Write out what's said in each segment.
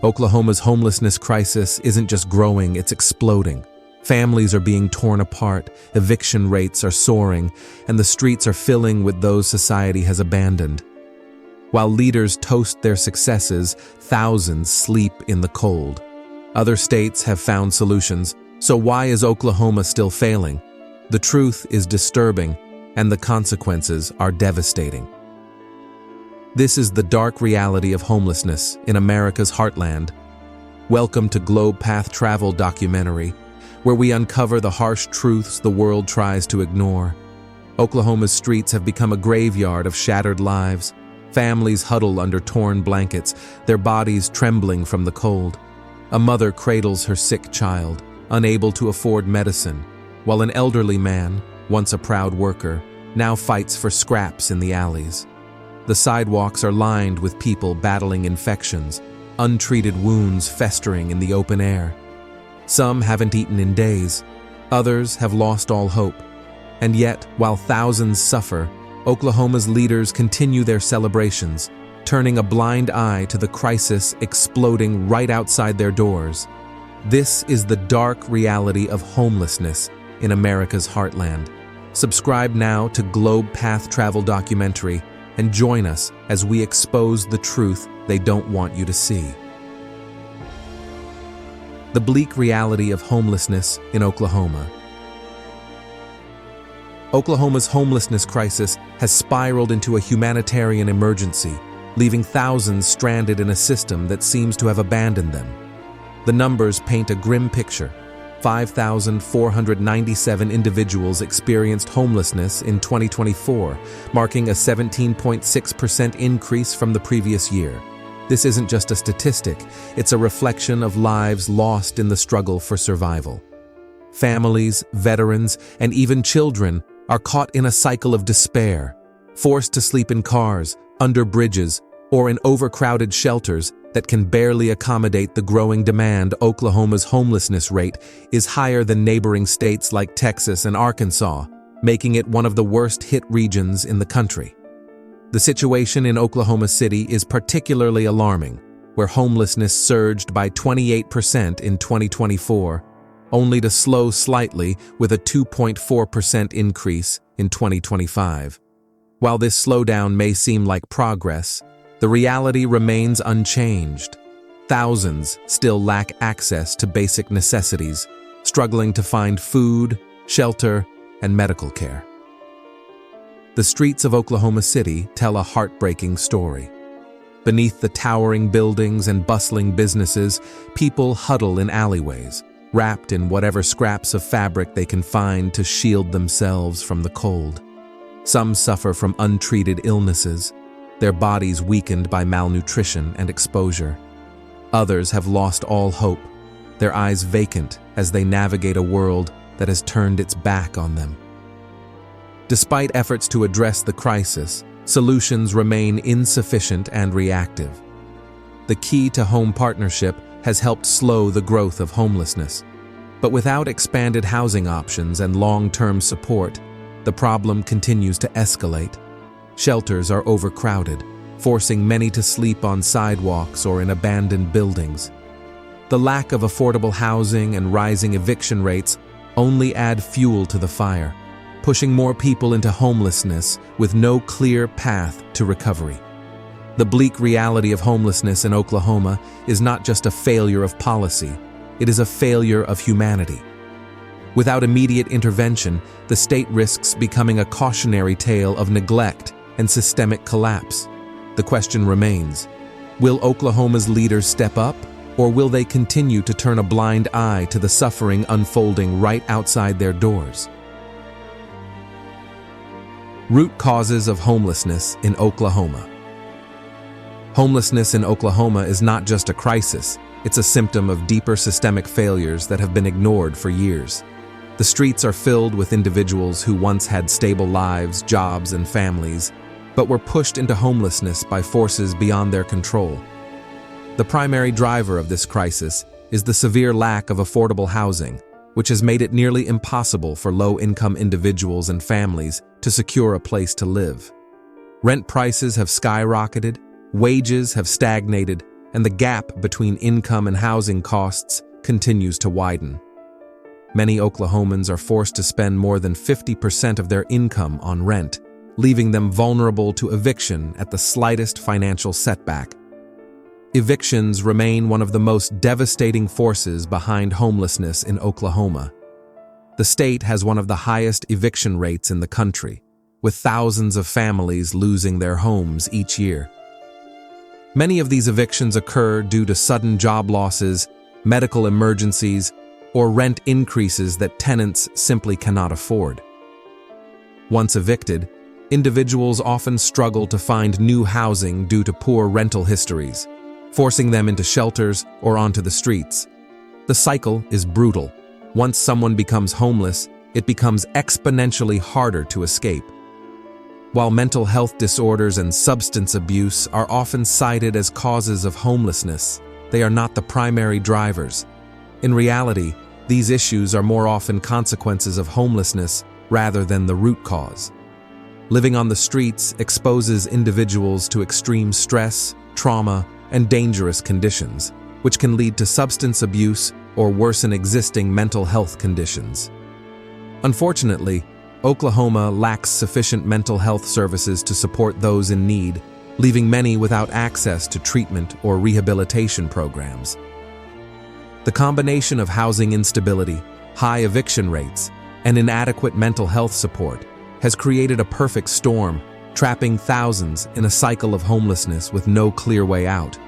Oklahoma's homelessness crisis isn't just growing, it's exploding. Families are being torn apart, eviction rates are soaring, and the streets are filling with those society has abandoned. While leaders toast their successes, thousands sleep in the cold. Other states have found solutions, so why is Oklahoma still failing? The truth is disturbing, and the consequences are devastating. This is the dark reality of homelessness in America's heartland. Welcome to Globe Path Travel documentary, where we uncover the harsh truths the world tries to ignore. Oklahoma's streets have become a graveyard of shattered lives. Families huddle under torn blankets, their bodies trembling from the cold. A mother cradles her sick child, unable to afford medicine, while an elderly man, once a proud worker, now fights for scraps in the alleys. The sidewalks are lined with people battling infections, untreated wounds festering in the open air. Some haven't eaten in days, others have lost all hope. And yet, while thousands suffer, Oklahoma's leaders continue their celebrations, turning a blind eye to the crisis exploding right outside their doors. This is the dark reality of homelessness in America's heartland. Subscribe now to Globe Path Travel documentary and join us as we expose the truth they don't want you to see. The bleak reality of homelessness in Oklahoma. Oklahoma's homelessness crisis has spiraled into a humanitarian emergency, leaving thousands stranded in a system that seems to have abandoned them. The numbers paint a grim picture. 5,497 individuals experienced homelessness in 2024, marking a 17.6% increase from the previous year. This isn't just a statistic, it's a reflection of lives lost in the struggle for survival. Families, veterans, and even children are caught in a cycle of despair, forced to sleep in cars, under bridges, or in overcrowded shelters that can barely accommodate the growing demand. Oklahoma's homelessness rate is higher than neighboring states like Texas and Arkansas, making it one of the worst-hit regions in the country. The situation in Oklahoma City is particularly alarming, where homelessness surged by 28% in 2024, only to slow slightly with a 2.4% increase in 2025. While this slowdown may seem like progress, the reality remains unchanged. Thousands still lack access to basic necessities, struggling to find food, shelter, and medical care. The streets of Oklahoma City tell a heartbreaking story. Beneath the towering buildings and bustling businesses, people huddle in alleyways, wrapped in whatever scraps of fabric they can find to shield themselves from the cold. Some suffer from untreated illnesses, their bodies weakened by malnutrition and exposure. Others have lost all hope, their eyes vacant as they navigate a world that has turned its back on them. Despite efforts to address the crisis, solutions remain insufficient and reactive. The key to home partnership has helped slow the growth of homelessness. But without expanded housing options and long-term support, the problem continues to escalate. Shelters are overcrowded, forcing many to sleep on sidewalks or in abandoned buildings. The lack of affordable housing and rising eviction rates only add fuel to the fire, pushing more people into homelessness with no clear path to recovery. The bleak reality of homelessness in Oklahoma is not just a failure of policy, it is a failure of humanity. Without immediate intervention, the state risks becoming a cautionary tale of neglect and systemic collapse. The question remains, will Oklahoma's leaders step up, or will they continue to turn a blind eye to the suffering unfolding right outside their doors? Root causes of homelessness in Oklahoma. Homelessness in Oklahoma is not just a crisis, it's a symptom of deeper systemic failures that have been ignored for years. The streets are filled with individuals who once had stable lives, jobs, and families, but were pushed into homelessness by forces beyond their control. The primary driver of this crisis is the severe lack of affordable housing, which has made it nearly impossible for low-income individuals and families to secure a place to live. Rent prices have skyrocketed, wages have stagnated, and the gap between income and housing costs continues to widen. Many Oklahomans are forced to spend more than 50% of their income on rent, leaving them vulnerable to eviction at the slightest financial setback. Evictions remain one of the most devastating forces behind homelessness in Oklahoma. The state has one of the highest eviction rates in the country, with thousands of families losing their homes each year. Many of these evictions occur due to sudden job losses, medical emergencies, or rent increases that tenants simply cannot afford. Once evicted, individuals often struggle to find new housing due to poor rental histories, forcing them into shelters or onto the streets. The cycle is brutal. Once someone becomes homeless, it becomes exponentially harder to escape. While mental health disorders and substance abuse are often cited as causes of homelessness, they are not the primary drivers. In reality, these issues are more often consequences of homelessness rather than the root cause. Living on the streets exposes individuals to extreme stress, trauma, and dangerous conditions, which can lead to substance abuse or worsen existing mental health conditions. Unfortunately, Oklahoma lacks sufficient mental health services to support those in need, leaving many without access to treatment or rehabilitation programs. The combination of housing instability, high eviction rates, and inadequate mental health support has created a perfect storm, trapping thousands in a cycle of homelessness with no clear way out.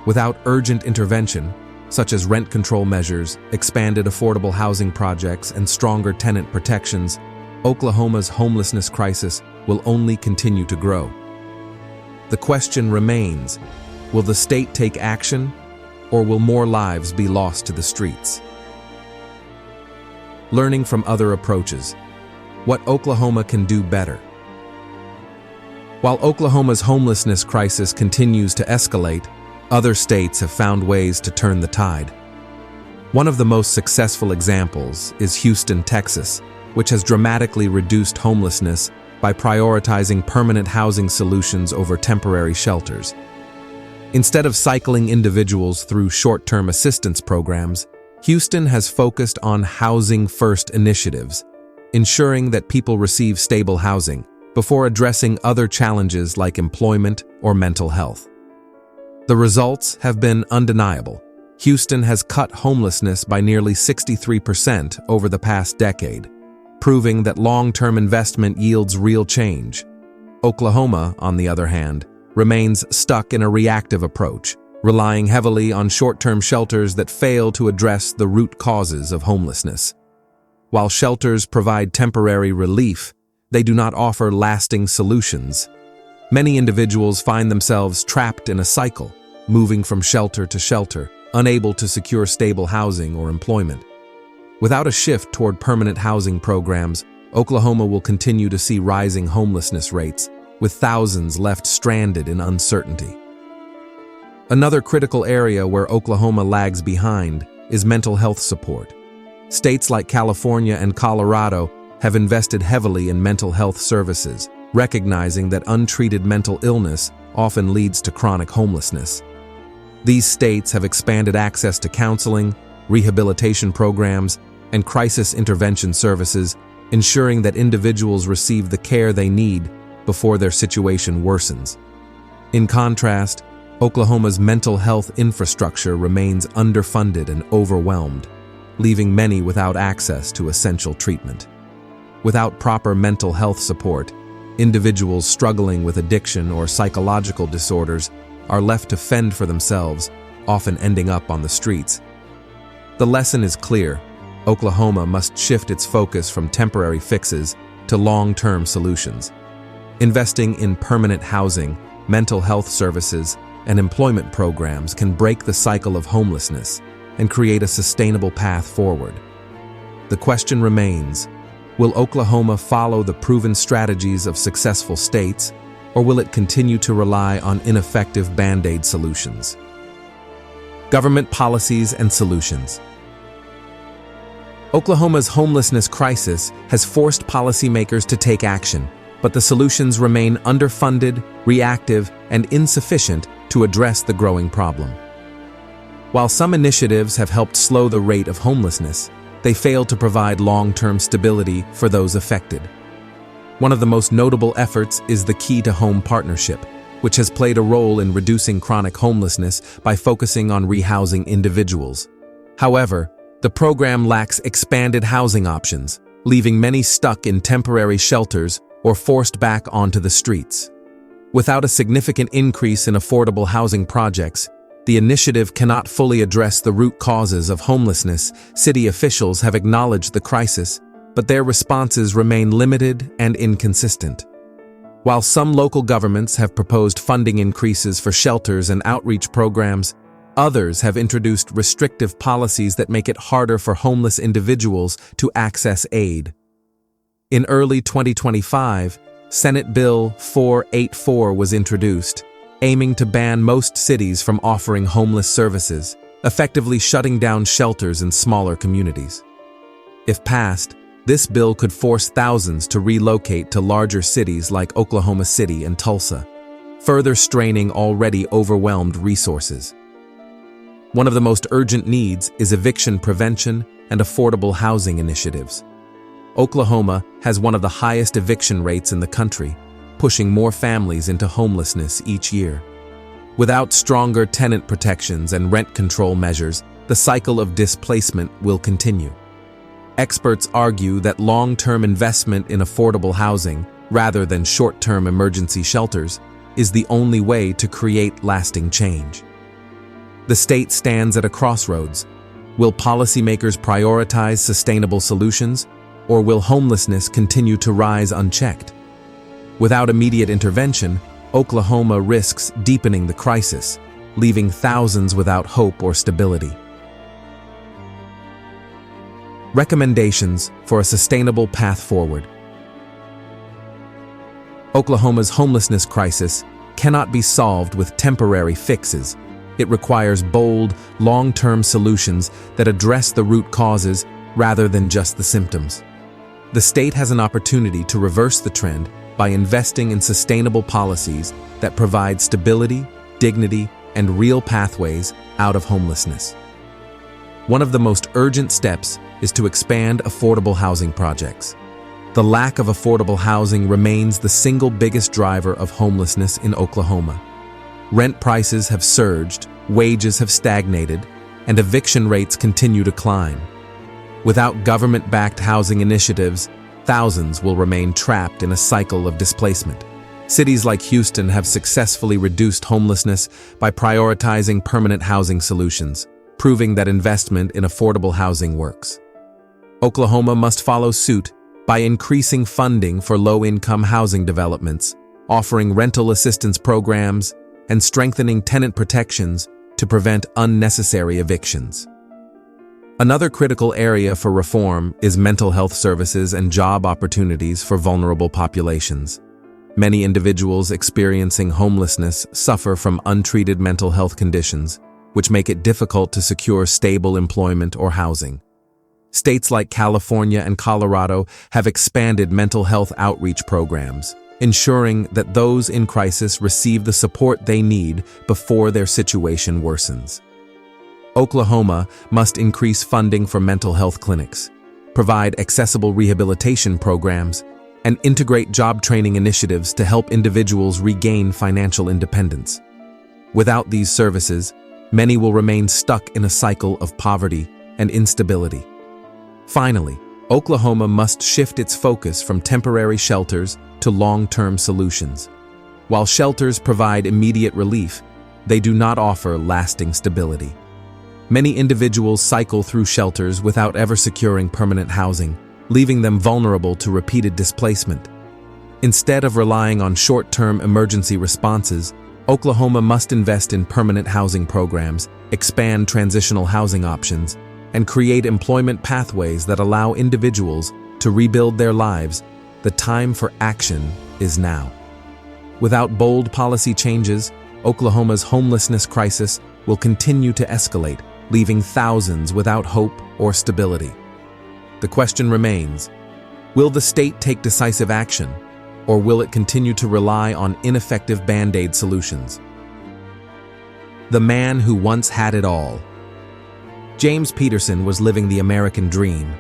Without urgent intervention, such as rent control measures, expanded affordable housing projects, and stronger tenant protections, Oklahoma's homelessness crisis will only continue to grow. The question remains, will the state take action, or will more lives be lost to the streets? Learning from other approaches. What Oklahoma can do better. While Oklahoma's homelessness crisis continues to escalate, other states have found ways to turn the tide. One of the most successful examples is Houston, Texas, which has dramatically reduced homelessness by prioritizing permanent housing solutions over temporary shelters. Instead of cycling individuals through short-term assistance programs, Houston has focused on housing-first initiatives, ensuring that people receive stable housing before addressing other challenges like employment or mental health. The results have been undeniable. Houston has cut homelessness by nearly 63% over the past decade, proving that long-term investment yields real change. Oklahoma, on the other hand, remains stuck in a reactive approach, relying heavily on short-term shelters that fail to address the root causes of homelessness. While shelters provide temporary relief, they do not offer lasting solutions. Many individuals find themselves trapped in a cycle, moving from shelter to shelter, unable to secure stable housing or employment. Without a shift toward permanent housing programs, Oklahoma will continue to see rising homelessness rates, with thousands left stranded in uncertainty. Another critical area where Oklahoma lags behind is mental health support. States like California and Colorado have invested heavily in mental health services, recognizing that untreated mental illness often leads to chronic homelessness. These states have expanded access to counseling, rehabilitation programs, and crisis intervention services, ensuring that individuals receive the care they need before their situation worsens. In contrast, Oklahoma's mental health infrastructure remains underfunded and overwhelmed, leaving many without access to essential treatment. Without proper mental health support, individuals struggling with addiction or psychological disorders are left to fend for themselves, often ending up on the streets. The lesson is clear. Oklahoma must shift its focus from temporary fixes to long-term solutions. Investing in permanent housing, mental health services, and employment programs can break the cycle of homelessness and create a sustainable path forward. The question remains, will Oklahoma follow the proven strategies of successful states, or will it continue to rely on ineffective band-aid solutions? Government policies and solutions. Oklahoma's homelessness crisis has forced policymakers to take action, but the solutions remain underfunded, reactive, and insufficient to address the growing problem. While some initiatives have helped slow the rate of homelessness, they fail to provide long-term stability for those affected. One of the most notable efforts is the Key to Home Partnership, which has played a role in reducing chronic homelessness by focusing on rehousing individuals. However, the program lacks expanded housing options, leaving many stuck in temporary shelters or forced back onto the streets. Without a significant increase in affordable housing projects, the initiative cannot fully address the root causes of homelessness. City officials have acknowledged the crisis, but their responses remain limited and inconsistent. While some local governments have proposed funding increases for shelters and outreach programs, others have introduced restrictive policies that make it harder for homeless individuals to access aid. In early 2025, Senate Bill 484 was introduced, aiming to ban most cities from offering homeless services, effectively shutting down shelters in smaller communities. If passed, this bill could force thousands to relocate to larger cities like Oklahoma City and Tulsa, further straining already overwhelmed resources. One of the most urgent needs is eviction prevention and affordable housing initiatives. Oklahoma has one of the highest eviction rates in the country, pushing more families into homelessness each year. Without stronger tenant protections and rent control measures, the cycle of displacement will continue. Experts argue that long-term investment in affordable housing, rather than short-term emergency shelters, is the only way to create lasting change. The state stands at a crossroads. Will policymakers prioritize sustainable solutions, or will homelessness continue to rise unchecked? Without immediate intervention, Oklahoma risks deepening the crisis, leaving thousands without hope or stability. Recommendations for a sustainable path forward. Oklahoma's homelessness crisis cannot be solved with temporary fixes. It requires bold, long-term solutions that address the root causes rather than just the symptoms. The state has an opportunity to reverse the trend by investing in sustainable policies that provide stability, dignity, and real pathways out of homelessness. One of the most urgent steps is to expand affordable housing projects. The lack of affordable housing remains the single biggest driver of homelessness in Oklahoma. Rent prices have surged, wages have stagnated, and eviction rates continue to climb. Without government-backed housing initiatives, thousands will remain trapped in a cycle of displacement. Cities like Houston have successfully reduced homelessness by prioritizing permanent housing solutions, proving that investment in affordable housing works. Oklahoma must follow suit by increasing funding for low-income housing developments, offering rental assistance programs, and strengthening tenant protections to prevent unnecessary evictions. Another critical area for reform is mental health services and job opportunities for vulnerable populations. Many individuals experiencing homelessness suffer from untreated mental health conditions, which make it difficult to secure stable employment or housing. States like California and Colorado have expanded mental health outreach programs, ensuring that those in crisis receive the support they need before their situation worsens. Oklahoma must increase funding for mental health clinics, provide accessible rehabilitation programs, and integrate job training initiatives to help individuals regain financial independence. Without these services, many will remain stuck in a cycle of poverty and instability. Finally, Oklahoma must shift its focus from temporary shelters to long-term solutions. While shelters provide immediate relief, they do not offer lasting stability. Many individuals cycle through shelters without ever securing permanent housing, leaving them vulnerable to repeated displacement. Instead of relying on short-term emergency responses, Oklahoma must invest in permanent housing programs, expand transitional housing options, and create employment pathways that allow individuals to rebuild their lives. The time for action is now. Without bold policy changes, Oklahoma's homelessness crisis will continue to escalate, leaving thousands without hope or stability. The question remains, will the state take decisive action, or will it continue to rely on ineffective band-aid solutions? the man who once had it all. James Peterson was living the American dream,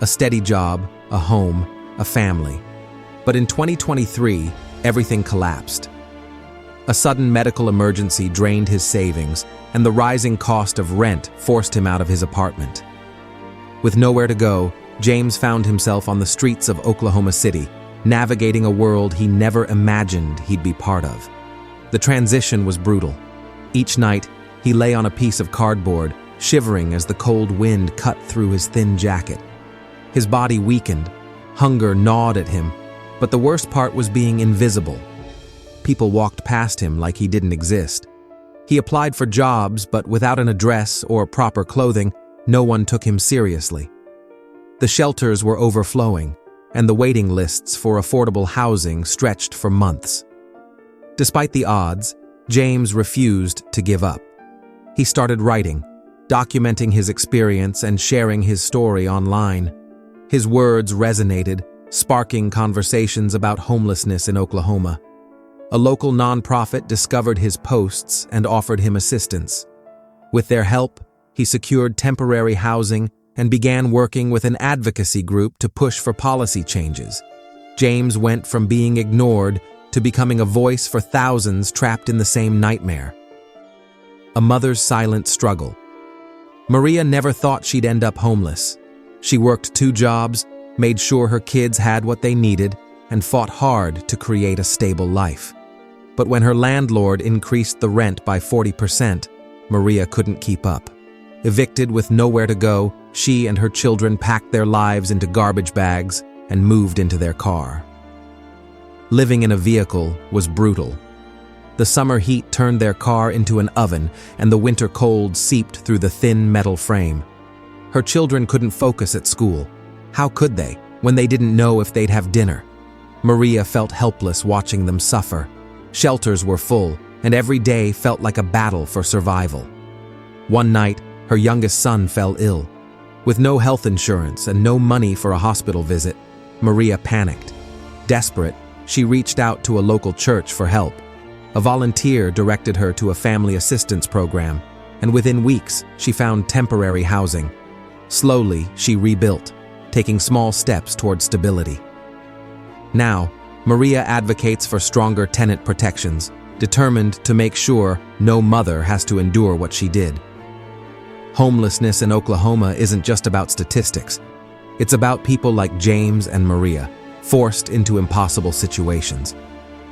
a steady job, a home, a family. But in 2023, everything collapsed. A sudden medical emergency drained his savings, and the rising cost of rent forced him out of his apartment. With nowhere to go, James found himself on the streets of Oklahoma City, navigating a world he never imagined he'd be part of. The transition was brutal. Each night, he lay on a piece of cardboard, shivering as the cold wind cut through his thin jacket. His body weakened, hunger gnawed at him, but the worst part was being invisible. People walked past him like he didn't exist. He applied for jobs, but without an address or proper clothing, no one took him seriously. The shelters were overflowing, and the waiting lists for affordable housing stretched for months. Despite the odds, James refused to give up. He started writing, documenting his experience and sharing his story online. His words resonated, sparking conversations about homelessness in Oklahoma. A local nonprofit discovered his posts and offered him assistance. With their help, he secured temporary housing and began working with an advocacy group to push for policy changes. James went from being ignored to becoming a voice for thousands trapped in the same nightmare. A mother's silent struggle. Maria never thought she'd end up homeless. She worked 2 jobs, made sure her kids had what they needed, and fought hard to create a stable life. But when her landlord increased the rent by 40%, Maria couldn't keep up. Evicted with nowhere to go, she and her children packed their lives into garbage bags and moved into their car. Living in a vehicle was brutal. The summer heat turned their car into an oven, and the winter cold seeped through the thin metal frame. Her children couldn't focus at school. How could they, when they didn't know if they'd have dinner? Maria felt helpless watching them suffer. Shelters were full, and every day felt like a battle for survival. One night, her youngest son fell ill. With no health insurance and no money for a hospital visit, Maria panicked. Desperate, she reached out to a local church for help. A volunteer directed her to a family assistance program, and within weeks, she found temporary housing. Slowly, she rebuilt, taking small steps toward stability. Now, Maria advocates for stronger tenant protections, determined to make sure no mother has to endure what she did. Homelessness in Oklahoma isn't just about statistics. It's about people like James and Maria, forced into impossible situations.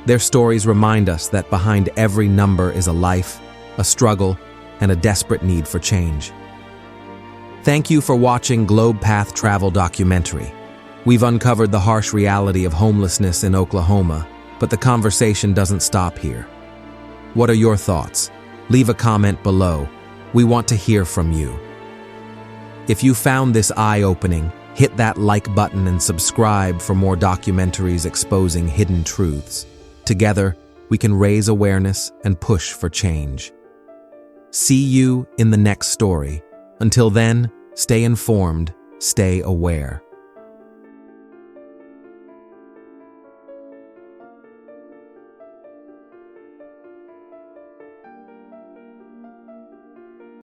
Their stories remind us that behind every number is a life, a struggle, and a desperate need for change. Thank you for watching Globe Path Travel Documentary. We've uncovered the harsh reality of homelessness in Oklahoma, but the conversation doesn't stop here. What are your thoughts? Leave a comment below. We want to hear from you. If you found this eye-opening, hit that like button and subscribe for more documentaries exposing hidden truths. Together, we can raise awareness and push for change. See you in the next story. Until then, stay informed, stay aware.